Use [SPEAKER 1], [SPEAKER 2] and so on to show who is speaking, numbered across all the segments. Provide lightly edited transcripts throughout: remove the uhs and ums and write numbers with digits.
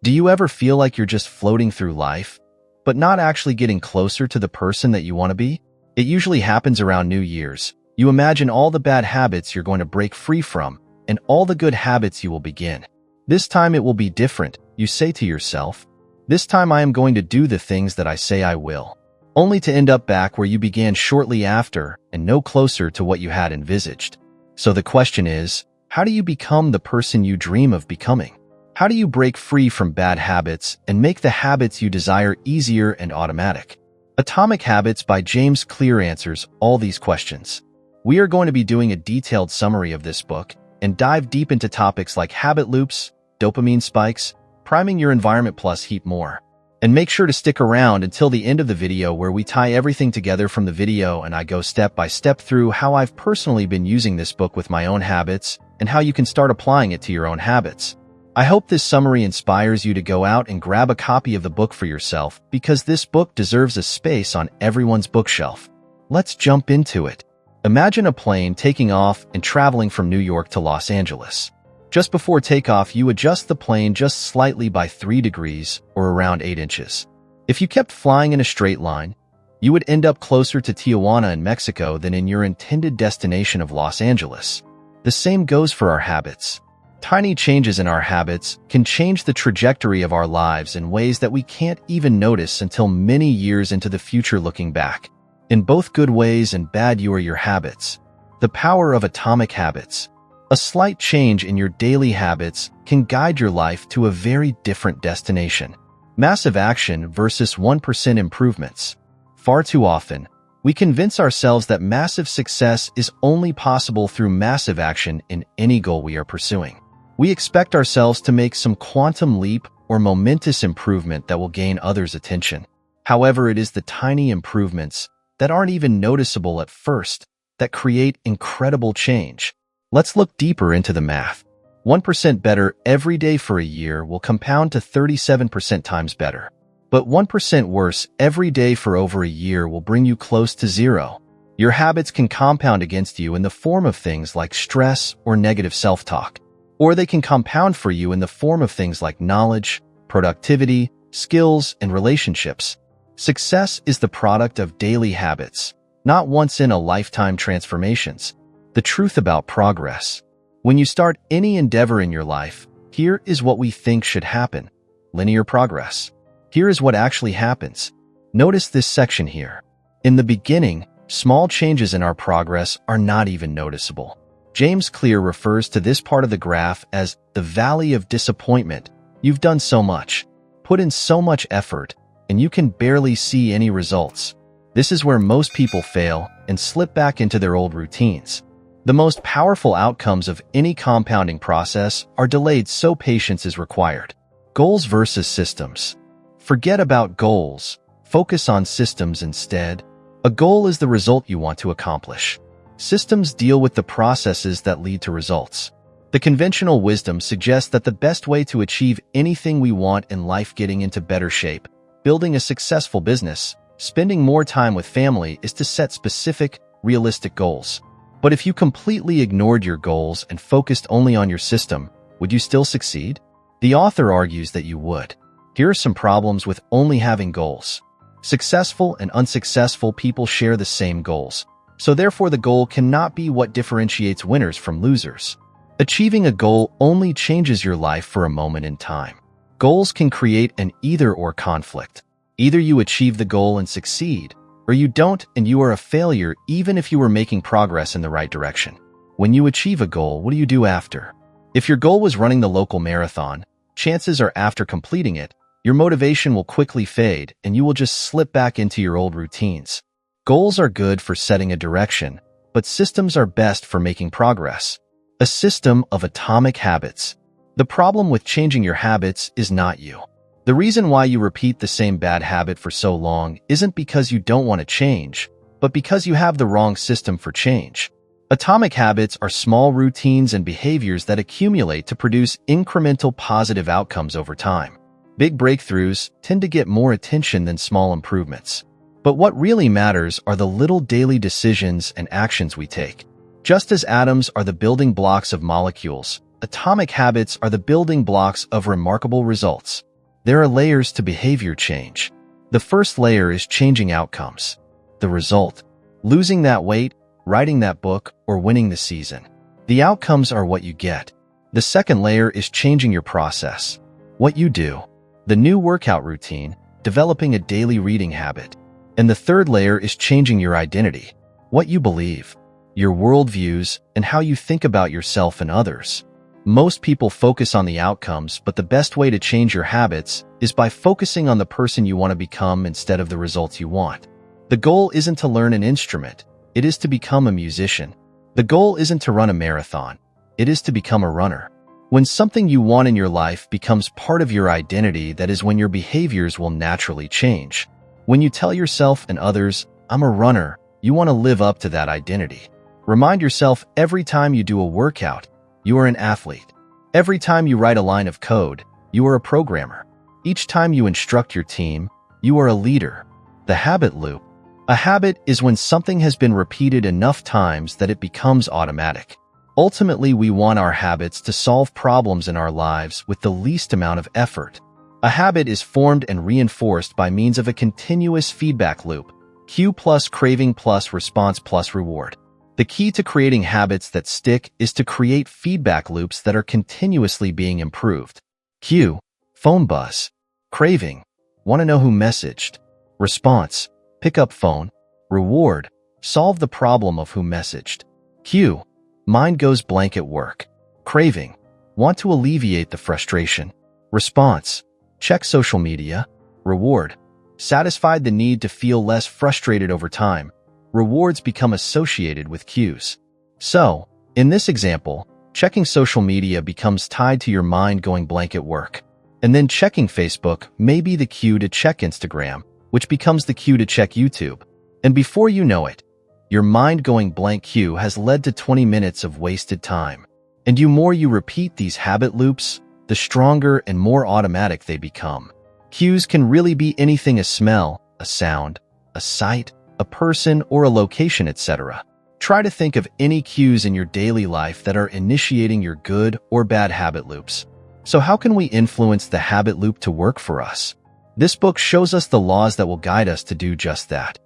[SPEAKER 1] Do you ever feel like you're just floating through life, but not actually getting closer to the person that you want to be? It usually happens around New Year's. You imagine all the bad habits you're going to break free from and all the good habits you will begin. This time it will be different, you say to yourself. This time I am going to do the things that I say I will. Only to end up back where you began shortly after and no closer to what you had envisaged. So the question is, how do you become the person you dream of becoming? How do you break free from bad habits and make the habits you desire easier and automatic? Atomic Habits by James Clear answers all these questions. We are going to be doing a detailed summary of this book and dive deep into topics like habit loops, dopamine spikes, priming your environment plus heap more. And make sure to stick around until the end of the video where we tie everything together from the video and I go step by step through how I've personally been using this book with my own habits and how you can start applying it to your own habits. I hope this summary inspires you to go out and grab a copy of the book for yourself because this book deserves a space on everyone's bookshelf. Let's jump into it. Imagine a plane taking off and traveling from New York to Los Angeles. Just before takeoff, you adjust the plane just slightly by 3 degrees or around 8 inches. If you kept flying in a straight line, you would end up closer to Tijuana in Mexico than in your intended destination of Los Angeles. The same goes for our habits. Tiny changes in our habits can change the trajectory of our lives in ways that we can't even notice until many years into the future looking back. In both good ways and bad, you are your habits. The power of atomic habits. A slight change in your daily habits can guide your life to a very different destination. Massive action versus 1% improvements. Far too often, we convince ourselves that massive success is only possible through massive action in any goal we are pursuing. We expect ourselves to make some quantum leap or momentous improvement that will gain others' attention. However, it is the tiny improvements that aren't even noticeable at first that create incredible change. Let's look deeper into the math. 1% better every day for a year will compound to 37% times better. But 1% worse every day for over a year will bring you close to zero. Your habits can compound against you in the form of things like stress or negative self-talk. Or they can compound for you in the form of things like knowledge, productivity, skills, and relationships. Success is the product of daily habits, not once-in-a-lifetime transformations. The truth about progress. When you start any endeavor in your life, here is what we think should happen. Linear progress. Here is what actually happens. Notice this section here. In the beginning, small changes in our progress are not even noticeable. James Clear refers to this part of the graph as the valley of disappointment. You've done so much, put in so much effort, and you can barely see any results. This is where most people fail and slip back into their old routines. The most powerful outcomes of any compounding process are delayed, so patience is required. Goals versus systems. Forget about goals. Focus on systems instead. A goal is the result you want to accomplish. Systems deal with the processes that lead to results. The conventional wisdom suggests that the best way to achieve anything we want in life, getting into better shape, building a successful business, spending more time with family, is to set specific, realistic goals. But if you completely ignored your goals and focused only on your system, would you still succeed? The author argues that you would. Here are some problems with only having goals. Successful and unsuccessful people share the same goals, so therefore the goal cannot be what differentiates winners from losers. Achieving a goal only changes your life for a moment in time. Goals can create an either-or conflict. Either you achieve the goal and succeed, or you don't and you are a failure even if you were making progress in the right direction. When you achieve a goal, what do you do after? If your goal was running the local marathon, chances are after completing it, your motivation will quickly fade and you will just slip back into your old routines. Goals are good for setting a direction, but systems are best for making progress. A system of atomic habits. The problem with changing your habits is not you. The reason why you repeat the same bad habit for so long isn't because you don't want to change, but because you have the wrong system for change. Atomic habits are small routines and behaviors that accumulate to produce incremental positive outcomes over time. Big breakthroughs tend to get more attention than small improvements. But what really matters are the little daily decisions and actions we take. Just as atoms are the building blocks of molecules, atomic habits are the building blocks of remarkable results. There are layers to behavior change. The first layer is changing outcomes. The result: losing that weight, writing that book, or winning the season. The outcomes are what you get. The second layer is changing your process. What you do. The new workout routine, developing a daily reading habit. And the third layer is changing your identity. What you believe, your worldviews, and how you think about yourself and others. Most people focus on the outcomes, but the best way to change your habits is by focusing on the person you want to become instead of the results you want. The goal isn't to learn an instrument, it is to become a musician. The goal isn't to run a marathon, it is to become a runner. When something you want in your life becomes part of your identity, that is when your behaviors will naturally change. When you tell yourself and others, "I'm a runner," you want to live up to that identity. Remind yourself every time you do a workout, you are an athlete. Every time you write a line of code, you are a programmer. Each time you instruct your team, you are a leader. The habit loop. A habit is when something has been repeated enough times that it becomes automatic. Ultimately, we want our habits to solve problems in our lives with the least amount of effort. A habit is formed and reinforced by means of a continuous feedback loop. Cue plus craving plus response plus reward. The key to creating habits that stick is to create feedback loops that are continuously being improved. Cue, phone buzz. Craving, want to know who messaged. Response, pick up phone. Reward, solve the problem of who messaged. Cue, mind goes blank at work. Craving, want to alleviate the frustration. Response, check social media. Reward, satisfied the need to feel less frustrated over time. Rewards become associated with cues. So, in this example, checking social media becomes tied to your mind going blank at work. And then checking Facebook may be the cue to check Instagram, which becomes the cue to check YouTube. And before you know it, your mind going blank cue has led to 20 minutes of wasted time. And the more you repeat these habit loops, the stronger and more automatic they become. Cues can really be anything: a smell, a sound, a sight, a person, or a location, etc. Try to think of any cues in your daily life that are initiating your good or bad habit loops. So how can we influence the habit loop to work for us? This book shows us the laws that will guide us to do just that.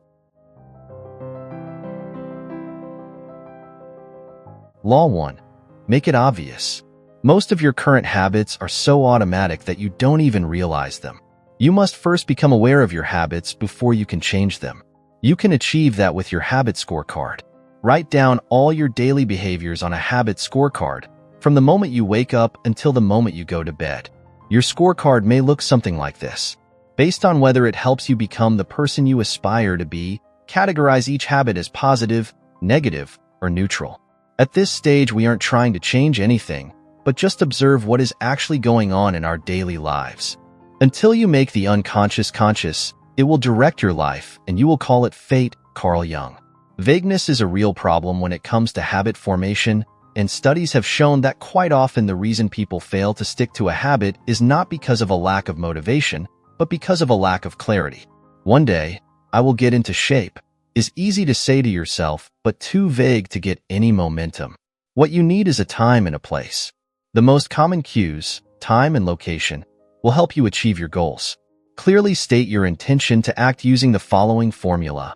[SPEAKER 1] Law 1. Make it obvious. Most of your current habits are so automatic that you don't even realize them. You must first become aware of your habits before you can change them. You can achieve that with your habit scorecard. Write down all your daily behaviors on a habit scorecard, from the moment you wake up until the moment you go to bed. Your scorecard may look something like this. Based on whether it helps you become the person you aspire to be, categorize each habit as positive, negative, or neutral. At this stage, we aren't trying to change anything, but just observe what is actually going on in our daily lives. Until you make the unconscious conscious, it will direct your life, and you will call it fate. Carl Jung. Vagueness is a real problem when it comes to habit formation, and studies have shown that quite often the reason people fail to stick to a habit is not because of a lack of motivation, but because of a lack of clarity. One day, I will get into shape is easy to say to yourself, but too vague to get any momentum. What you need is a time and a place. The most common cues, time and location, will help you achieve your goals. Clearly state your intention to act using the following formula.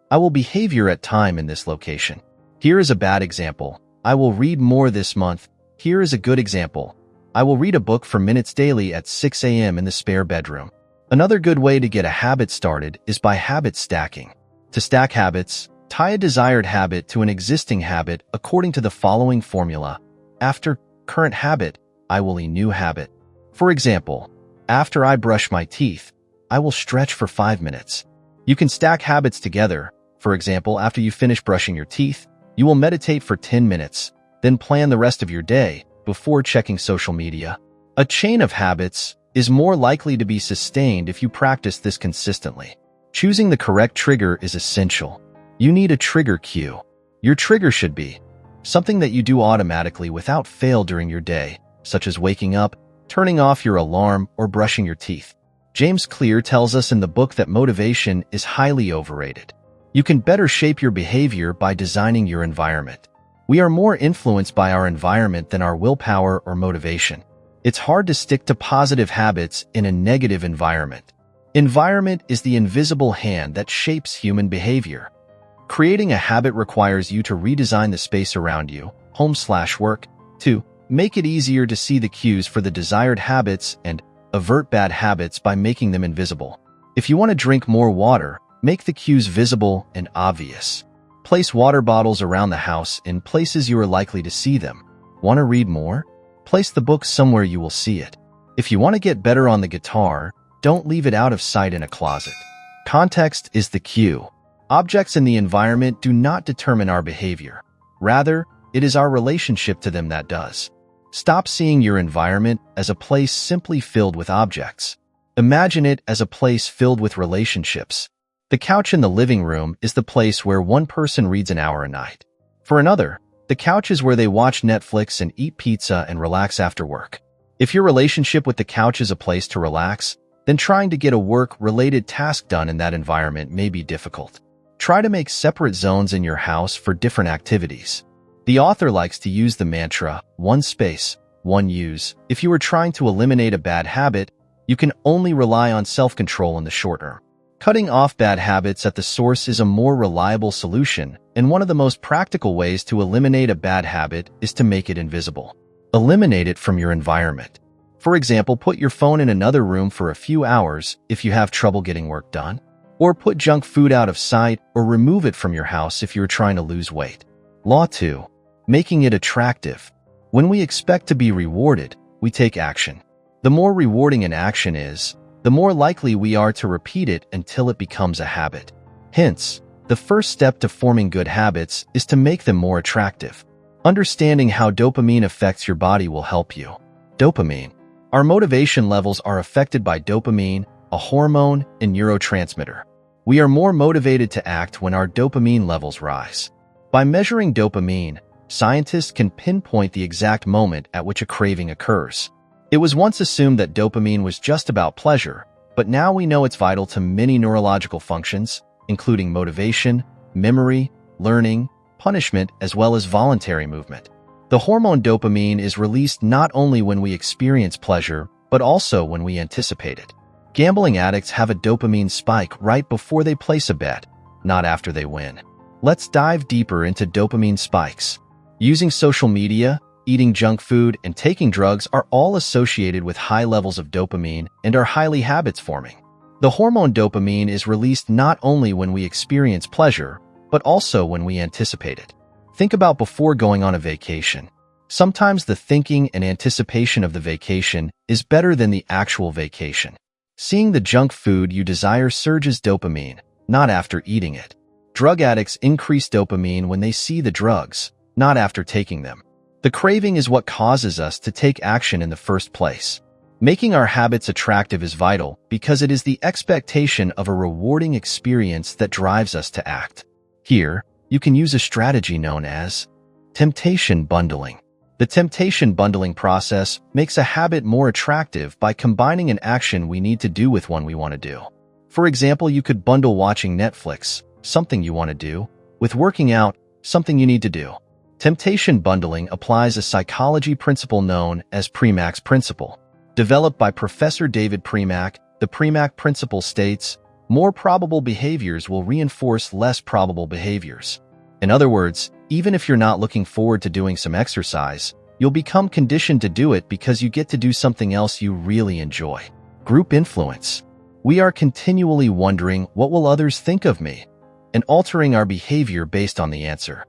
[SPEAKER 1] I will behave here at time in this location. Here is a bad example. I will read more this month. Here is a good example. I will read a book for minutes daily at 6 a.m. in the spare bedroom. Another good way to get a habit started is by habit stacking. To stack habits, tie a desired habit to an existing habit according to the following formula. After current habit, I will a new habit. For example, after I brush my teeth, I will stretch for 5 minutes. You can stack habits together. For example, after you finish brushing your teeth, you will meditate for 10 minutes, then plan the rest of your day before checking social media. A chain of habits is more likely to be sustained if you practice this consistently. Choosing the correct trigger is essential. You need a trigger cue. Your trigger should be something that you do automatically without fail during your day, such as waking up, turning off your alarm, or brushing your teeth. James Clear tells us in the book that motivation is highly overrated. You can better shape your behavior by designing your environment. We are more influenced by our environment than our willpower or motivation. It's hard to stick to positive habits in a negative environment. Environment is the invisible hand that shapes human behavior. Creating a habit requires you to redesign the space around you, home/work, to make it easier to see the cues for the desired habits and avert bad habits by making them invisible. If you want to drink more water, make the cues visible and obvious. Place water bottles around the house in places you are likely to see them. Want to read more? Place the book somewhere you will see it. If you want to get better on the guitar, don't leave it out of sight in a closet. Context is the cue. Objects in the environment do not determine our behavior. Rather, it is our relationship to them that does. Stop seeing your environment as a place simply filled with objects. Imagine it as a place filled with relationships. The couch in the living room is the place where one person reads an hour a night. For another, the couch is where they watch Netflix and eat pizza and relax after work. If your relationship with the couch is a place to relax, then trying to get a work-related task done in that environment may be difficult. Try to make separate zones in your house for different activities. The author likes to use the mantra, one space, one use. If you are trying to eliminate a bad habit, you can only rely on self-control in the short term. Cutting off bad habits at the source is a more reliable solution, and one of the most practical ways to eliminate a bad habit is to make it invisible. Eliminate it from your environment. For example, put your phone in another room for a few hours if you have trouble getting work done, or put junk food out of sight or remove it from your house if you're trying to lose weight. Law 2. Making it attractive. When we expect to be rewarded, we take action. The more rewarding an action is, the more likely we are to repeat it until it becomes a habit. Hence, the first step to forming good habits is to make them more attractive. Understanding how dopamine affects your body will help you. Dopamine. Our motivation levels are affected by dopamine, a hormone and neurotransmitter. We are more motivated to act when our dopamine levels rise. By measuring dopamine, scientists can pinpoint the exact moment at which a craving occurs. It was once assumed that dopamine was just about pleasure, but now we know it's vital to many neurological functions, including motivation, memory, learning, punishment, as well as voluntary movement. The hormone dopamine is released not only when we experience pleasure, but also when we anticipate it. Gambling addicts have a dopamine spike right before they place a bet, not after they win. Let's dive deeper into dopamine spikes. Using social media, eating junk food, and taking drugs are all associated with high levels of dopamine and are highly habits-forming. The hormone dopamine is released not only when we experience pleasure, but also when we anticipate it. Think about before going on a vacation. Sometimes the thinking and anticipation of the vacation is better than the actual vacation. Seeing the junk food you desire surges dopamine, not after eating it. Drug addicts increase dopamine when they see the drugs, not after taking them. The craving is what causes us to take action in the first place. Making our habits attractive is vital because it is the expectation of a rewarding experience that drives us to act. Here, you can use a strategy known as temptation bundling. The temptation bundling process makes a habit more attractive by combining an action we need to do with one we want to do. For example, you could bundle watching Netflix, something you want to do, with working out, something you need to do. Temptation bundling applies a psychology principle known as Premack's principle. Developed by Professor David Premack, the Premack principle states, more probable behaviors will reinforce less probable behaviors. In other words, even if you're not looking forward to doing some exercise, you'll become conditioned to do it because you get to do something else you really enjoy. Group influence. We are continually wondering, what will others think of me? And altering our behavior based on the answer.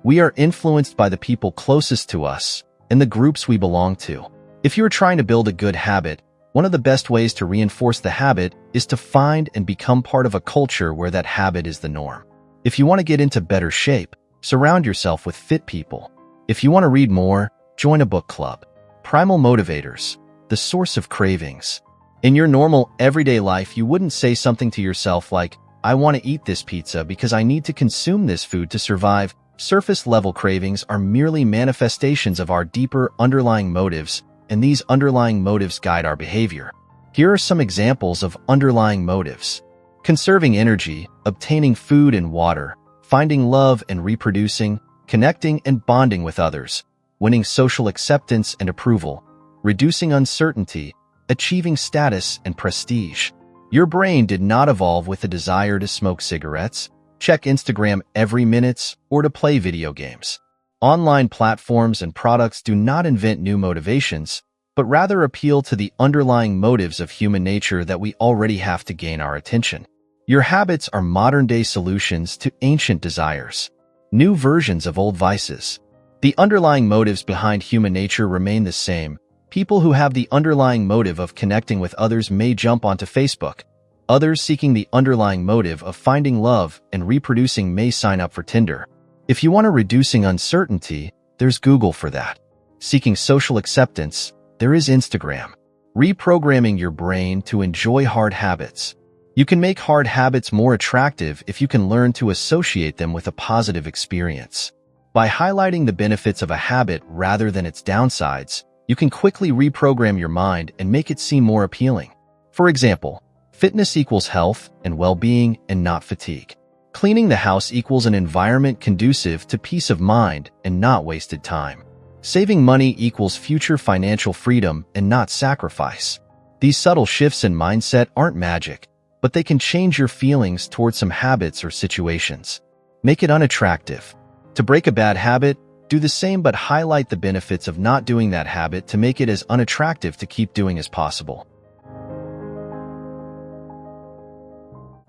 [SPEAKER 1] We are influenced by the people closest to us and the groups we belong to. If you're trying to build a good habit, one of the best ways to reinforce the habit is to find and become part of a culture where that habit is the norm. If you want to get into better shape, surround yourself with fit people. If you want to read more, join a book club. Primal motivators, the source of cravings. In your normal, everyday life, you wouldn't say something to yourself like, I want to eat this pizza because I need to consume this food to survive. Surface-level cravings are merely manifestations of our deeper underlying motives, and these underlying motives guide our behavior. Here are some examples of underlying motives. Conserving energy, obtaining food and water, finding love and reproducing, connecting and bonding with others, winning social acceptance and approval, reducing uncertainty, achieving status and prestige. Your brain did not evolve with the desire to smoke cigarettes, check Instagram every minute, or to play video games. Online platforms and products do not invent new motivations, but rather appeal to the underlying motives of human nature that we already have to gain our attention. Your habits are modern-day solutions to ancient desires, new versions of old vices. The underlying motives behind human nature remain the same. People who have the underlying motive of connecting with others may jump onto Facebook. Others seeking the underlying motive of finding love and reproducing may sign up for Tinder. If you want reducing uncertainty, there's Google for that. Seeking social acceptance, there is Instagram. Reprogramming your brain to enjoy hard habits. You can make hard habits more attractive if you can learn to associate them with a positive experience. By highlighting the benefits of a habit rather than its downsides, you can quickly reprogram your mind and make it seem more appealing. For example, fitness equals health and well-being and not fatigue. Cleaning the house equals an environment conducive to peace of mind and not wasted time. Saving money equals future financial freedom and not sacrifice. These subtle shifts in mindset aren't magic, but they can change your feelings towards some habits or situations. Make it unattractive. To break a bad habit, do the same but highlight the benefits of not doing that habit to make it as unattractive to keep doing as possible.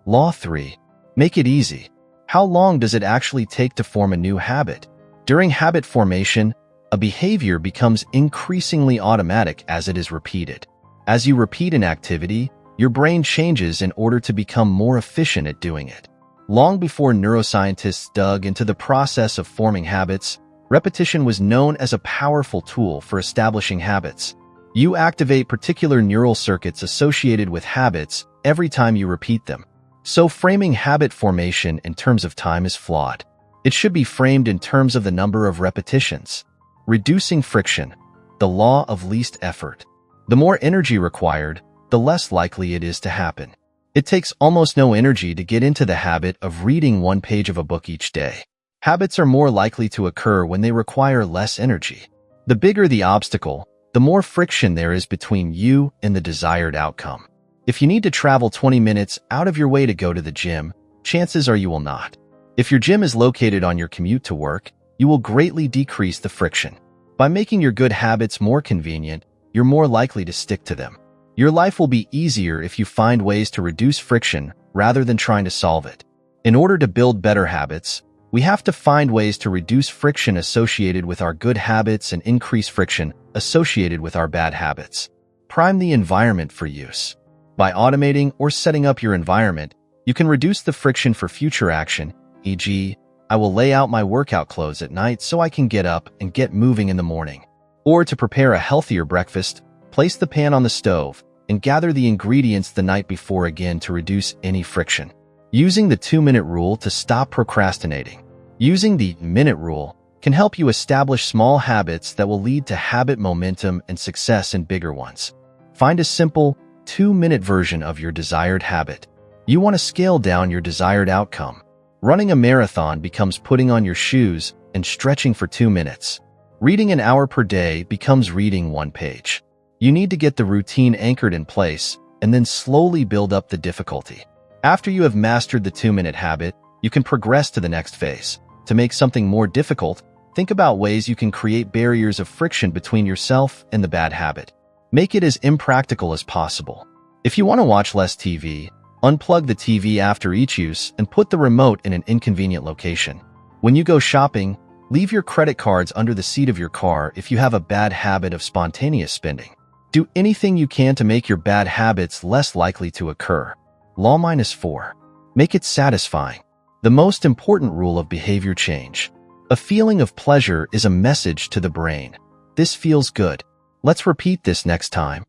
[SPEAKER 1] Law 3. Make it easy. How long does it actually take to form a new habit? During habit formation, a behavior becomes increasingly automatic as it is repeated. As you repeat an activity, your brain changes in order to become more efficient at doing it. Long before neuroscientists dug into the process of forming habits, repetition was known as a powerful tool for establishing habits. You activate particular neural circuits associated with habits every time you repeat them. So framing habit formation in terms of time is flawed. It should be framed in terms of the number of repetitions. Reducing friction, the law of least effort. The more energy required, the less likely it is to happen. It takes almost no energy to get into the habit of reading one page of a book each day. Habits are more likely to occur when they require less energy. The bigger the obstacle, the more friction there is between you and the desired outcome. If you need to travel 20 minutes out of your way to go to the gym, chances are you will not. If your gym is located on your commute to work, you will greatly decrease the friction. By making your good habits more convenient, you're more likely to stick to them. Your life will be easier if you find ways to reduce friction rather than trying to solve it. In order to build better habits, we have to find ways to reduce friction associated with our good habits and increase friction associated with our bad habits. Prime the environment for use. By automating or setting up your environment, you can reduce the friction for future action, e.g., I will lay out my workout clothes at night so I can get up and get moving in the morning. Or to prepare a healthier breakfast, place the pan on the stove and gather the ingredients the night before again to reduce any friction. Using the 2-minute rule to stop procrastinating. Using the minute rule can help you establish small habits that will lead to habit momentum and success in bigger ones. Find a simple, 2-minute version of your desired habit. You want to scale down your desired outcome. Running a marathon becomes putting on your shoes and stretching for 2 minutes. Reading an hour per day becomes reading 1 page. You need to get the routine anchored in place and then slowly build up the difficulty. After you have mastered the 2-minute habit, you can progress to the next phase. To make something more difficult, think about ways you can create barriers of friction between yourself and the bad habit. Make it as impractical as possible. If you want to watch less TV, unplug the TV after each use and put the remote in an inconvenient location. When you go shopping, leave your credit cards under the seat of your car if you have a bad habit of spontaneous spending. Do anything you can to make your bad habits less likely to occur. Law -4. Make it satisfying. The most important rule of behavior change. A feeling of pleasure is a message to the brain. This feels good. Let's repeat this next time.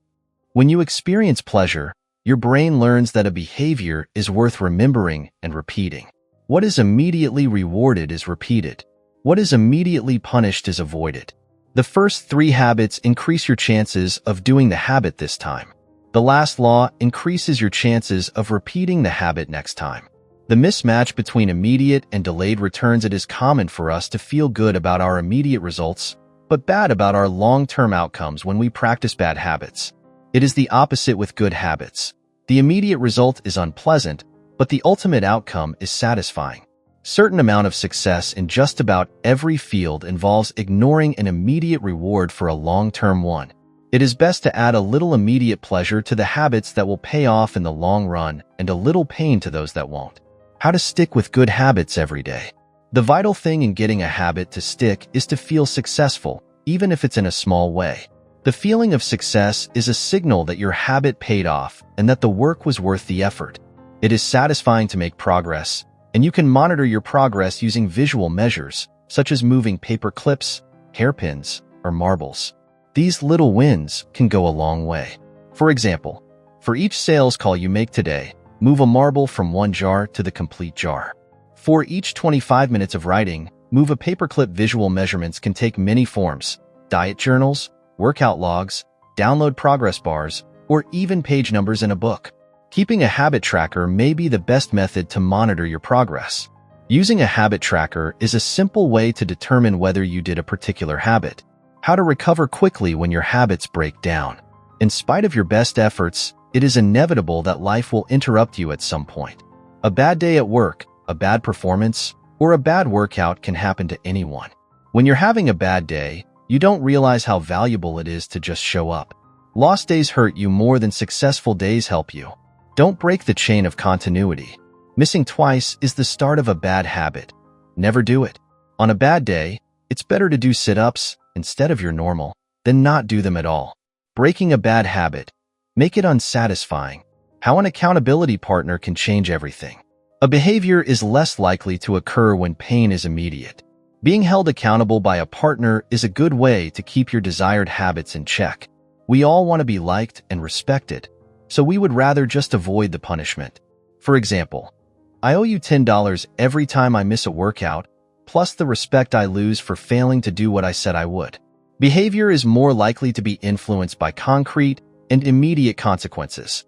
[SPEAKER 1] When you experience pleasure, your brain learns that a behavior is worth remembering and repeating. What is immediately rewarded is repeated. What is immediately punished is avoided. The first 3 habits increase your chances of doing the habit this time. The last law increases your chances of repeating the habit next time. The mismatch between immediate and delayed returns. It is common for us to feel good about our immediate results, but bad about our long-term outcomes when we practice bad habits. It is the opposite with good habits. The immediate result is unpleasant, but the ultimate outcome is satisfying. Certain amount of success in just about every field involves ignoring an immediate reward for a long-term one. It is best to add a little immediate pleasure to the habits that will pay off in the long run and a little pain to those that won't. How to stick with good habits every day. The vital thing in getting a habit to stick is to feel successful, even if it's in a small way. The feeling of success is a signal that your habit paid off and that the work was worth the effort. It is satisfying to make progress, and you can monitor your progress using visual measures, such as moving paper clips, hairpins, or marbles. These little wins can go a long way. For example, for each sales call you make today, move a marble from one jar to the complete jar. For each 25 minutes of writing, move a paperclip. Visual measurements can take many forms: diet journals, workout logs, download progress bars, or even page numbers in a book. Keeping a habit tracker may be the best method to monitor your progress. Using a habit tracker is a simple way to determine whether you did a particular habit. How to recover quickly when your habits break down. In spite of your best efforts, it is inevitable that life will interrupt you at some point. A bad day at work, a bad performance, or a bad workout can happen to anyone. When you're having a bad day, you don't realize how valuable it is to just show up. Lost days hurt you more than successful days help you. Don't break the chain of continuity. Missing twice is the start of a bad habit. Never do it. On a bad day, it's better to do sit-ups instead of your normal than not do them at all. Breaking a bad habit. Make it unsatisfying. How an accountability partner can change everything. A behavior is less likely to occur when pain is immediate. Being held accountable by a partner is a good way to keep your desired habits in check. We all want to be liked and respected, so we would rather just avoid the punishment. For example, I owe you $10 every time I miss a workout, plus the respect I lose for failing to do what I said I would. Behavior is more likely to be influenced by concrete and immediate consequences.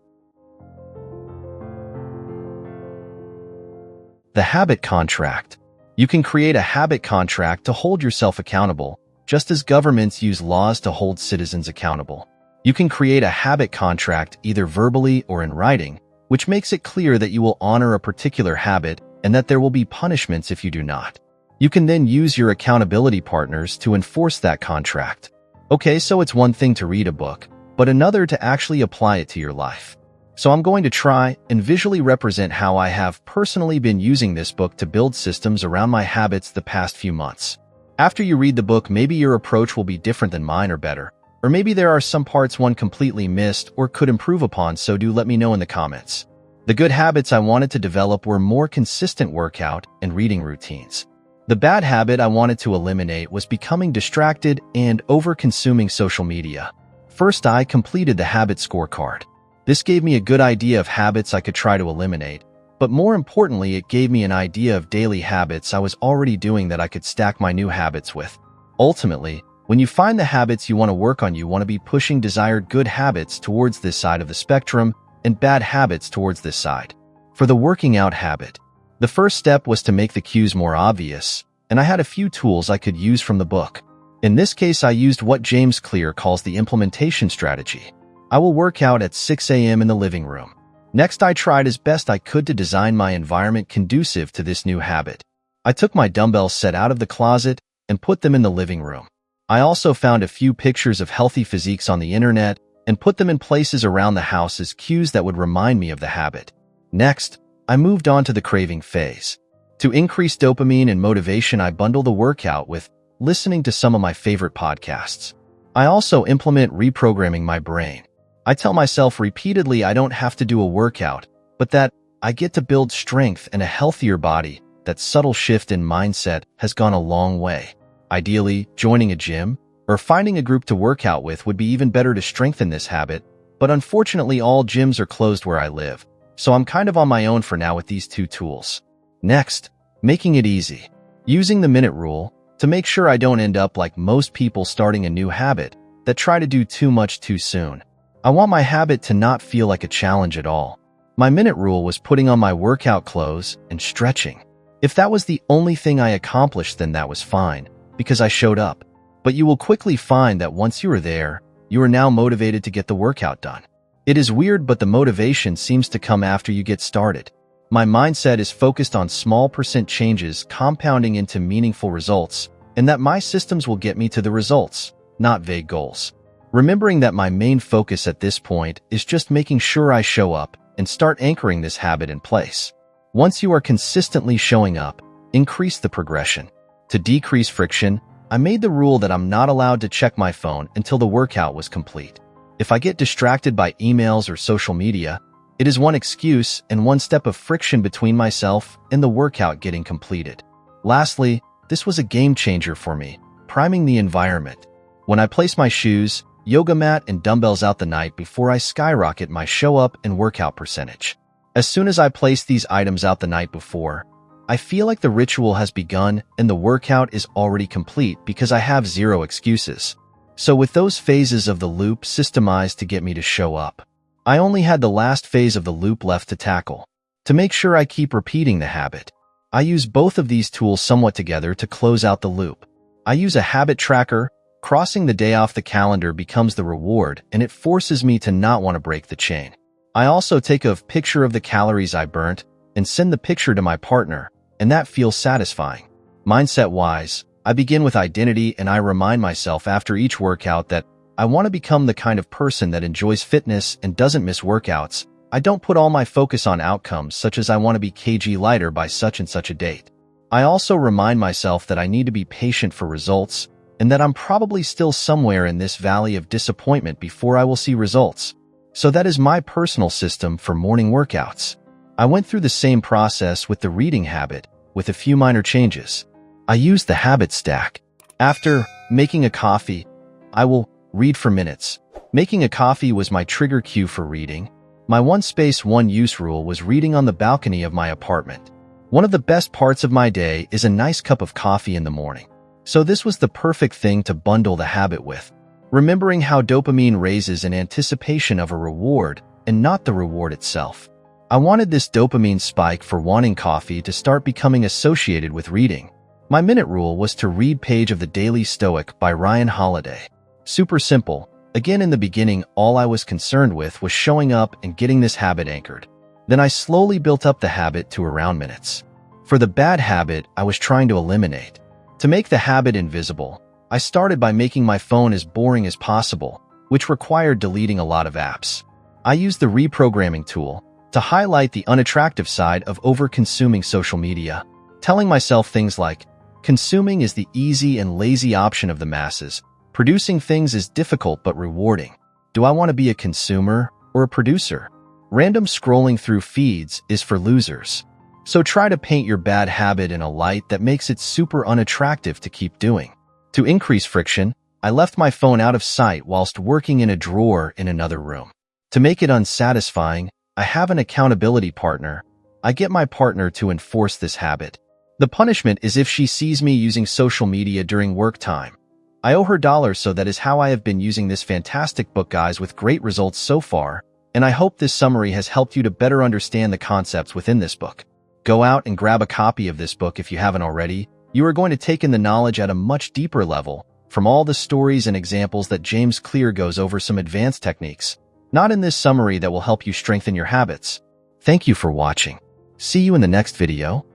[SPEAKER 1] The habit contract. You can create a habit contract to hold yourself accountable, just as governments use laws to hold citizens accountable. You can create a habit contract either verbally or in writing, which makes it clear that you will honor a particular habit and that there will be punishments if you do not. You can then use your accountability partners to enforce that contract. Okay, so it's one thing to read a book, but another to actually apply it to your life. So I'm going to try and visually represent how I have personally been using this book to build systems around my habits the past few months. After you read the book, maybe your approach will be different than mine or better, or maybe there are some parts one completely missed or could improve upon, so do let me know in the comments. The good habits I wanted to develop were more consistent workout and reading routines. The bad habit I wanted to eliminate was becoming distracted and over-consuming social media. First, I completed the habit scorecard. This gave me a good idea of habits I could try to eliminate, but more importantly, it gave me an idea of daily habits I was already doing that I could stack my new habits with. Ultimately, when you find the habits you want to work on, you want to be pushing desired good habits towards this side of the spectrum and bad habits towards this side. For the working out habit, the first step was to make the cues more obvious, and I had a few tools I could use from the book. In this case, I used what James Clear calls the implementation strategy. I will work out at 6 a.m. in the living room. Next, I tried as best I could to design my environment conducive to this new habit. I took my dumbbell set out of the closet and put them in the living room. I also found a few pictures of healthy physiques on the internet and put them in places around the house as cues that would remind me of the habit. Next, I moved on to the craving phase. To increase dopamine and motivation, I bundle the workout with listening to some of my favorite podcasts. I also implement reprogramming my brain. I tell myself repeatedly I don't have to do a workout, but that I get to build strength and a healthier body. That subtle shift in mindset has gone a long way. Ideally, joining a gym or finding a group to work out with would be even better to strengthen this habit, but unfortunately all gyms are closed where I live, so I'm kind of on my own for now with these two tools. Next, making it easy. Using the minute rule to make sure I don't end up like most people starting a new habit that try to do too much too soon. I want my habit to not feel like a challenge at all. My minute rule was putting on my workout clothes and stretching. If that was the only thing I accomplished, then that was fine, because I showed up. But you will quickly find that once you are there, you are now motivated to get the workout done. It is weird, but the motivation seems to come after you get started. My mindset is focused on small percent changes compounding into meaningful results, and that my systems will get me to the results, not vague goals. Remembering that my main focus at this point is just making sure I show up and start anchoring this habit in place. Once you are consistently showing up, increase the progression. To decrease friction, I made the rule that I'm not allowed to check my phone until the workout was complete. If I get distracted by emails or social media, it is one excuse and one step of friction between myself and the workout getting completed. Lastly, this was a game changer for me, priming the environment. When I place my shoes, yoga mat, and dumbbells out the night before, I skyrocket my show up and workout percentage. As soon as I place these items out the night before, I feel like the ritual has begun and the workout is already complete because I have zero excuses. So with those phases of the loop systemized to get me to show up, I only had the last phase of the loop left to tackle. To make sure I keep repeating the habit, I use both of these tools somewhat together to close out the loop. I use a habit tracker. Crossing the day off the calendar becomes the reward, and it forces me to not want to break the chain. I also take a picture of the calories I burnt and send the picture to my partner, and that feels satisfying. Mindset-wise, I begin with identity, and I remind myself after each workout that I want to become the kind of person that enjoys fitness and doesn't miss workouts. I don't put all my focus on outcomes such as I want to be kg lighter by such and such a date. I also remind myself that I need to be patient for results and that I'm probably still somewhere in this valley of disappointment before I will see results. So that is my personal system for morning workouts. I went through the same process with the reading habit, with a few minor changes. I used the habit stack. After making a coffee, I will read for minutes. Making a coffee was my trigger cue for reading. My one space, one use rule was reading on the balcony of my apartment. One of the best parts of my day is a nice cup of coffee in the morning. So this was the perfect thing to bundle the habit with. Remembering how dopamine raises in anticipation of a reward and not the reward itself. I wanted this dopamine spike for wanting coffee to start becoming associated with reading. My minute rule was to read page of The Daily Stoic by Ryan Holiday. Super simple. Again, in the beginning, all I was concerned with was showing up and getting this habit anchored. Then I slowly built up the habit to around minutes. For the bad habit I was trying to eliminate. To make the habit invisible, I started by making my phone as boring as possible, which required deleting a lot of apps. I used the reprogramming tool to highlight the unattractive side of over-consuming social media, telling myself things like, consuming is the easy and lazy option of the masses. Producing things is difficult but rewarding. Do I want to be a consumer or a producer? Random scrolling through feeds is for losers. So try to paint your bad habit in a light that makes it super unattractive to keep doing. To increase friction, I left my phone out of sight whilst working in a drawer in another room. To make it unsatisfying, I have an accountability partner. I get my partner to enforce this habit. The punishment is if she sees me using social media during work time. I owe her dollars, so that is how I have been using this fantastic book, guys, with great results so far, and I hope this summary has helped you to better understand the concepts within this book. Go out and grab a copy of this book if you haven't already. You are going to take in the knowledge at a much deeper level. From all the stories and examples that James Clear goes over some advanced techniques, not in this summary, that will help you strengthen your habits. Thank you for watching. See you in the next video.